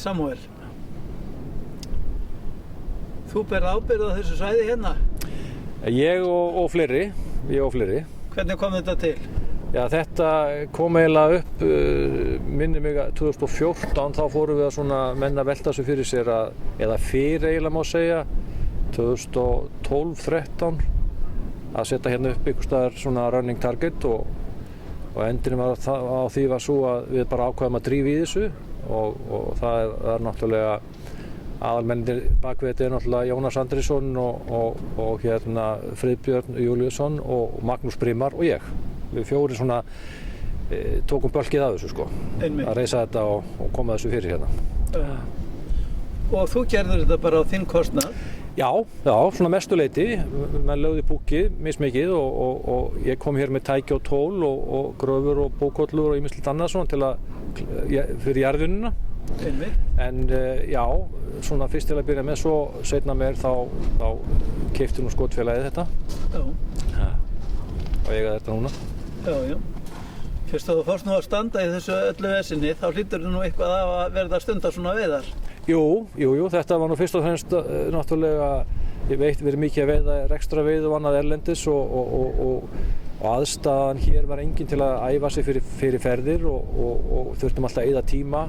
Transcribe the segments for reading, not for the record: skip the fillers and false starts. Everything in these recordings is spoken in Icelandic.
Samúel. Þú berð ábyrgð á þessu svæði hérna. Ég og fleiri. Hvernig kom þetta til? Já, þetta kom eiginlega upp, minnir mig að 2014, þá fórum við að svona menn að velta þessu fyrir sér eða fyrir eiginlega má segja, 2012-13, að setja hérna upp einhvers staðar svona running target og endurinn á því var svo að við bara ákveðum að drífa í þessu og það er náttúrulega aðalmennir bak við þetta er náttúrulega Jónas Andrisson og hérna Friðbjörn Júlíusson og Magnús Brimar og ég. Við fjórir svona tókum bölkið af þessu sko, að reisa þetta og koma þessu fyrir hérna. Og þú gerður þetta bara á þinn kostnað? Já, svona mestuleyti. Menn lögðu búkið mismikið og ég kom hér með tæki og tól og gröfur og bókollur og ýmislegt annað svona fyrir jarðvinnuna. En já, svona fyrst til að byrja með, svo seinna meir þá keypti nú skotfélagið þetta. Já. Og eiga þetta núna. Já. Fyrst að þú fórst nú að standa í þessu öllu vesinni, þá hlýtur þú nú eitthvað af að verða að stunda svona veiðar. Jú, þetta var nú fyrst og fremst náttúrulega, ég veit, verið mikið að veiða rekstraveiði og annað erlendis og aðstaðan hér var engin til að æfa sig fyrir ferðir og þurftum alltaf að eyða tíma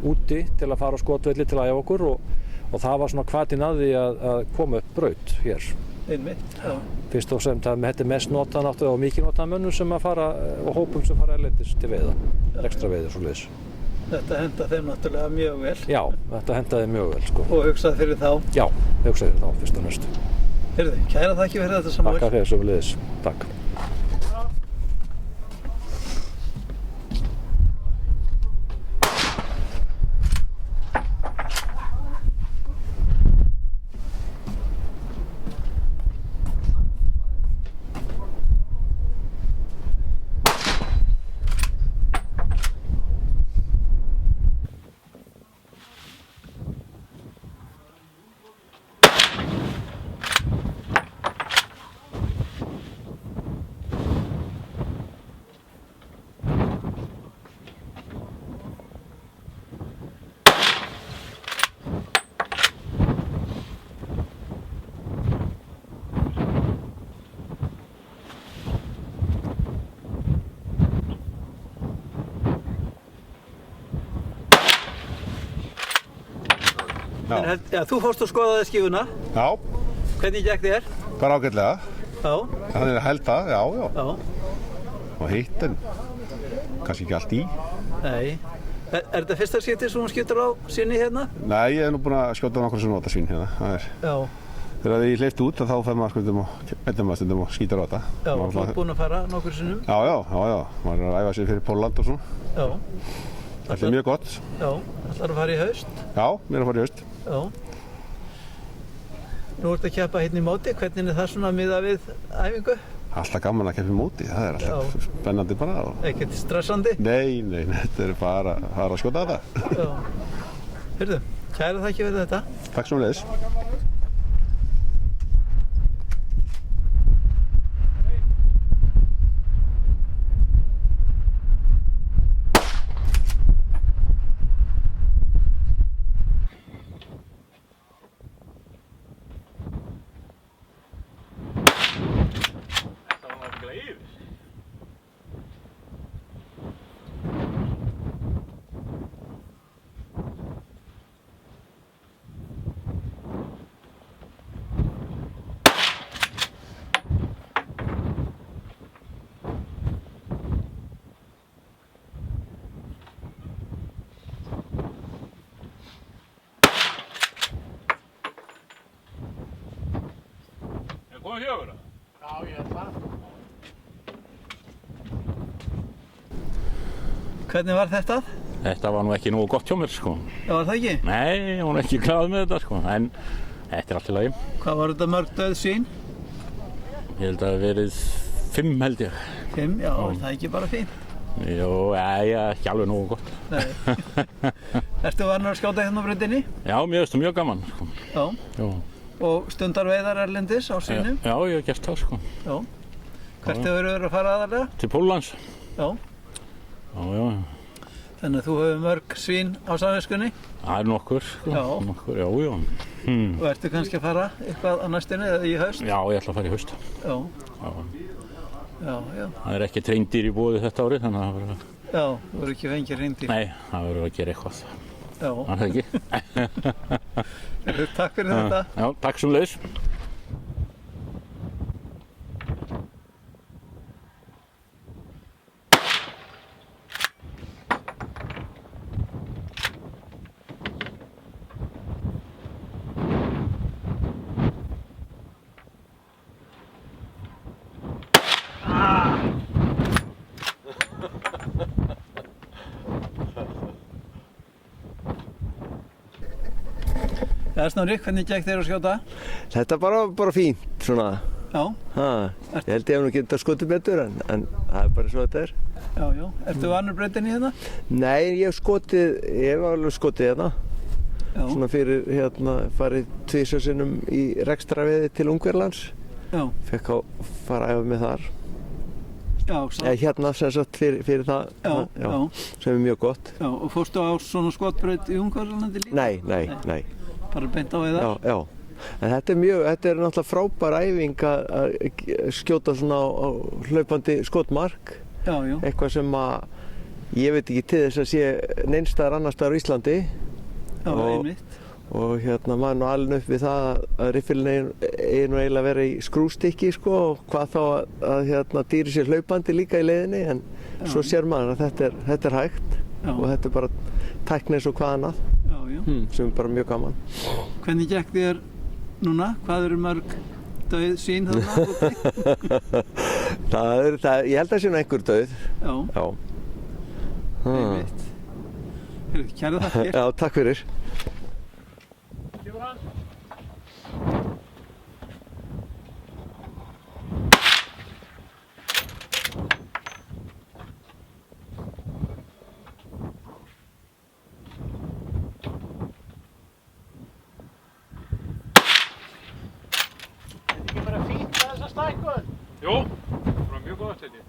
úti til að fara á skotvelli til að æfa okkur og það var svona hvatinn að því að koma upp braut hér. Já. Fyrst og fremst að þetta er mest notað náttúrulega og mikið notað mönnum sem að fara og hópum sem fara erlendis til veiða, rekstraveiði og svoleiðis. Þetta henta þeim náttúrulega mjög vel. Já, þetta hentaði mjög vel sko. Og hugsað fyrir þá? Já, hugsaði fyrir þá fyrst og næst. Heyrðu, kæra þakki fyrir þetta Samúel. Takk fyrir sömuleiðis. Takk. Já, þú fórst og skoðaði skífuna. Já. Hvernig gekk þér? Bara ágætlega. Já. Það er held það, já. Og hitt en kannski ekki allt í. Nei. Er þetta fyrsta skiptið sem hún skjótar á sinni hérna? Nei, ég hef nú búinn að skjóta nokkur sem nota svín hérna. Þegar ég hleypt út þá fer maður stundum og skýtar á þetta. Já, og þú ert búinn að fara nokkur sinnum? Já. Maður er að æfa sig fyrir Pólland og svona. Já. Þetta er mjög gott. Já, ætlarðu að fara í haust? Já, mér er að fara í haust. Já. Nú ertu að keppa hérna í móti, hvernig er það svona miðað við æfingu? Alltaf gaman að keppa í móti, það er alltaf spennandi bara. Ekkert stressandi? Nei, þetta er bara að fara að skjóta þetta. Já. Heyrðu, kæra þakki fyrir þetta. Takk sömuleiðis. Komið fjögur? Já, ég held það. Hvernig var þetta? Þetta var nú ekki nógu gott hjá mér, sko. Já, var það ekki? Nei, ég var ekki glaður með þetta, sko, en þetta er allt í lagi. Hvað var þetta mörg dauð svín? Ég held að það hafi verið 5 held ég. 5, já, er það ekki bara fínt? Jú, ekki alveg nógu gott. Nei. Ertu vanur að skjóta hérna á brautinni? Já, mér finnst það mjög gaman, sko. Já. Jú. Og stundar veiðar erlendis á svínum? Já, ég hef gert það, sko. Já. Hvert hefur verið að fara aðalega? Til Póllands. Já. Já. Þannig að þú hefur mörg svín á samviskunni Það er nokkur, sko. Já. Nokkur, já. og ertu kannski að fara eitthvað á næstunni eða í haust? Já, ég ætla að fara í haust. Já. Já. Já. Það er ekki hreindýr í boði þetta árið, þannig að það verður Já, þú verður ekki fengið hreindýr. Nei, það verður að gera eitthvað. Já. Það er ekki. Takk fyrir þetta. Já, takk sömuleiðis. Já, Snorri, hvernig gekk þér að skjóta? Þetta er bara fínt, svona. Já. Ég held ég hef nú getað skotið betur, en það er bara svo þetta er. Já. Ertu vanur breytinni hérna? Nei, ég hef alveg skotið hérna. Já. Svona fyrir, farið 2 sinnum í rekstraveði til Ungverjalands. Já. Fekk að fara að æfa mig þar. Já, Hérna sem sagt fyrir það. Já. Sem er mjög gott. Já, og fórstu á svona skotbraut í Ungverjalandi líka? Nei. Bara beint á veiðar? Já. En þetta er náttúrulega frábær æfing að skjóta svona á hlaupandi skotmark. Já. Eitthvað sem að ég veit ekki til þess að sé neins staðar annars staðar á Íslandi. Já, einmitt. Og maður er nú alveg upp við það að riffilinn eigi nú eiginlega að vera í skrústykki, sko, og hvað þá að dýri sér hlaupandi líka í leiðinni, en svo sér maður að þetta er hægt. Já. Og þetta er bara tækni eins og hvað annað. Já. Sem er bara mjög gaman. Hvernig gekk þér núna? Hvað eru mörg dauð svín þarna úti? Ég held að sé nú einhver dauð. Já. Einmitt. Kæra þakkir. Já, takk fyrir. Jú, það var mjög gott þetta.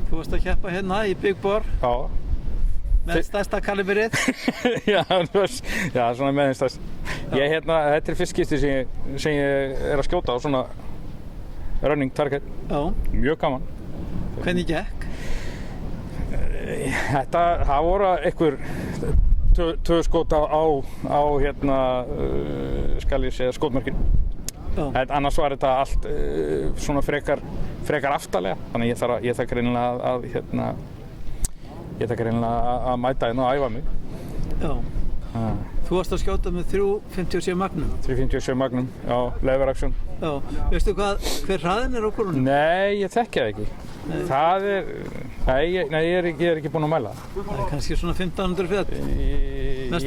Þú varst að keppa hérna í Big Bore. Já. Með stærsta kaliberið. Já, svona með þeim stærst. Þetta er fyrst skipti sem ég er að skjóta á svona running target. Já. Mjög gaman. Hvernig gekk? Það voru einhver 2 skot á skal ég segja skotmörkin. En annars var þetta allt svona frekar aftarlega. Þannig ég þarf greinilega að mæta hérna og æfa mig. Já. Þú varst að skjóta með 357 Magnum. 357 Magnum, já, lever action. Já. Veistu hver hraðinn er á kúlunum? Nei, ég þekki það ekki. Það er, ég er ekki búinn að mæla. Það er kannski svona 1500 fet.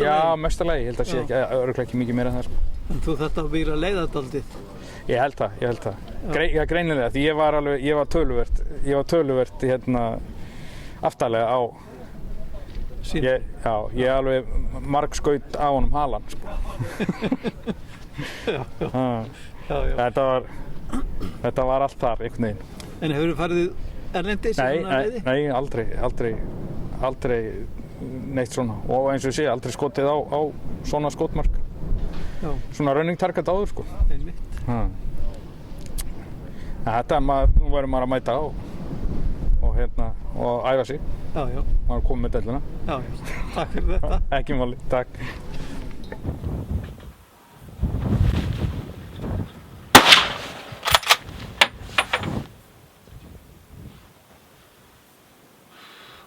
Já, mestalagi, ég held að sé ekki, örugglega ekki mikið meira en það, sko. En þú þetta að byrja að leiða daldið? Ég held það. Greinilega, því ég var töluvert aftarlega á sín. Ég alveg margskaut á honum halan, sko. Já. Þetta var allt þar, einhvern veginn. En hefurðu farið erlendis í svona veiði? Nei, aldrei neitt svona. Og eins og ég sé, aldrei skotið á svona skotmark. Já. Svona running target áður, sko. Einmitt. Nú verður maður að mæta og æfa sig. Já. Maður er komið með delluna. Já. Takk fyrir þetta. Ekki máli, takk.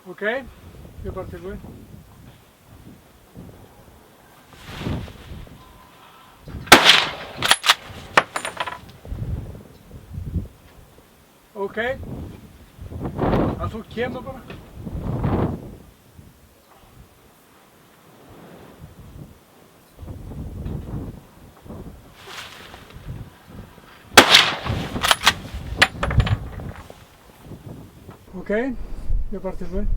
Ok, ég er bara tilbúinn. Ok, að þú kemur bara. Ok, ég er bara tilbúinn.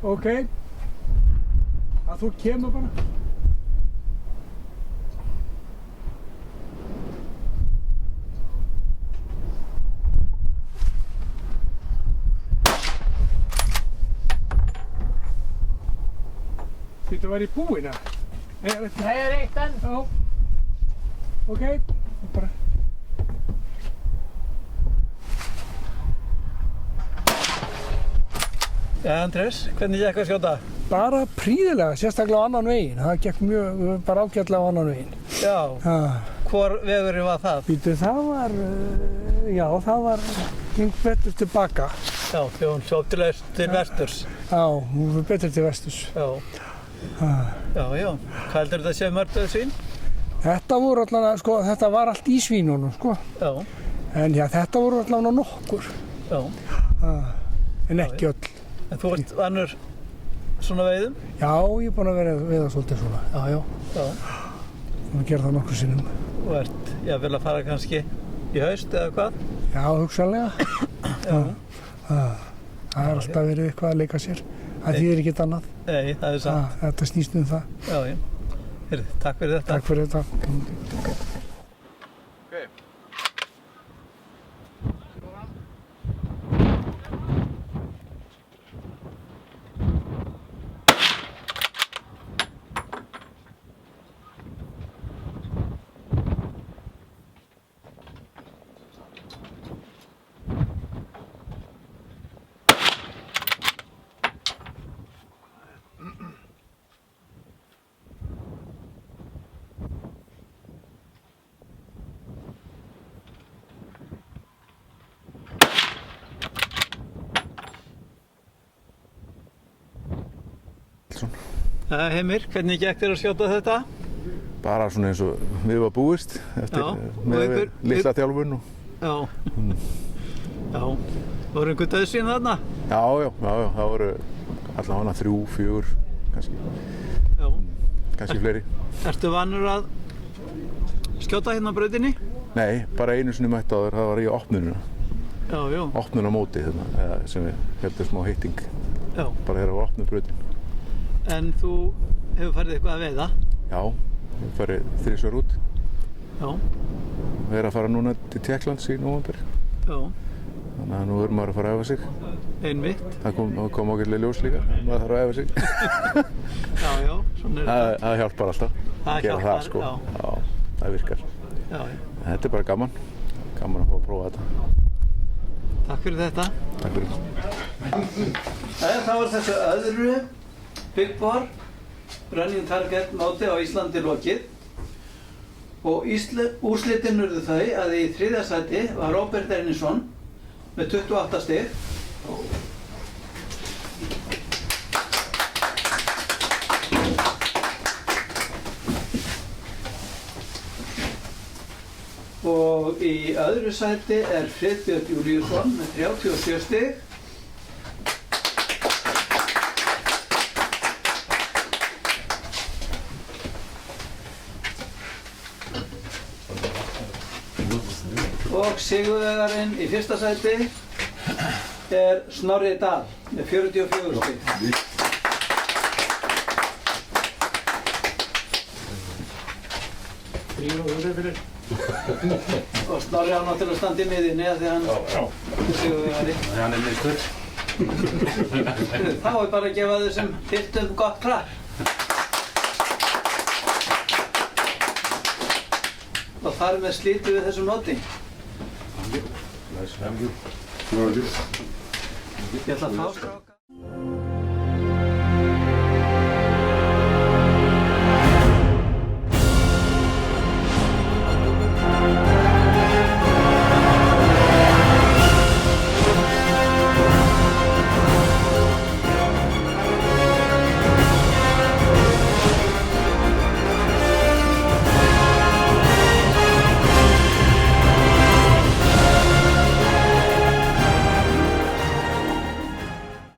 Ok, að þú kemur bara. Þetta var í búina. Nei, það er eitt enn. Já. Ok, bara. Ja, Andrés, hvernig gekk að skjóta? Bara prýðilega, sérstaklega á annan veginn. Það gekk mjög, bara ágætlega á annan veginn. Já, hvor vegurinn var það? Býtu, það var, já, það var hring betur tilbaka. Já, þegar hún hljóp til vesturs. Já, hún var betur til vesturs. Já. Já. Hvað heldur þetta að sé mörg svín? Þetta voru allavega, sko, þetta var allt í svínunum, sko. Já. En já, þetta voru allavega nokkur. Já. En ekki öll. En þú ert vanur svona veiðum? Já, ég er búinn að vera veiða svolítið svona. Já. Búinn að gera það nokkur sinnum. Og ert, vel að fara kannski í haust eða hvað? Já, hugsanlega. Já. Það er alltaf verið eitthvað að leika sér. Það þýðir ekkert annað. Nei, það er sant. Þetta snýst um það. Já. Heyrðu, takk fyrir þetta. Takk fyrir þetta. Heimir, hvernig gekk þér að skjóta þetta? Bara svona eins og við var búist með litla þjálfun og... Já. Voru einhver dauðsvín þarna? Já, það voru allavega 3, 4 kannski. Já. Kannski fleiri. Ertu vanur að skjóta hérna á brautinni? Nei, bara einu sinni mætt á þér, það var í opnununa. Já. Opnunamóti þarna, sem við heldum smá hitting. Já. Bara þegar við opnum brautin. En þú hefur farið eitthvað að veiða? Já, ég hef farið 3 svar út. Já. Við erum að fara núna til Tékklands í nóvember. Já. Þannig að nú erum maður að fara að æfa sig. Einmitt. Það kom ágætlega ljós líka, maður þarf að æfa sig. Já, svona er þetta. Það hjálpar alltaf. Það gera hjálpar, það, sko. Já. Það virkar. Já. Þetta er bara gaman. Gaman að fá að prófa þetta. Takk fyrir þetta. Takk fyrir. Það var þessu öðru Big Boar Running Target móti á Íslandi lokið og úrslitin urðu þau að í 3. sæti var Róbert Einarsson með 28 stig og í öðru sæti er Friðbjörn Júlíusson með 37 stig og sigurvegarinn í 1. sæti er Snorri Dahl með 44 stig. Og Snorri á náttúrulega að standa í miðjunni af því hann er sigurvegari. Hann er mistur. Þá er bara að gefa þessum piltum gott klapp. Og þar með slítum við þessum móti. Ég ætla að fá stráka.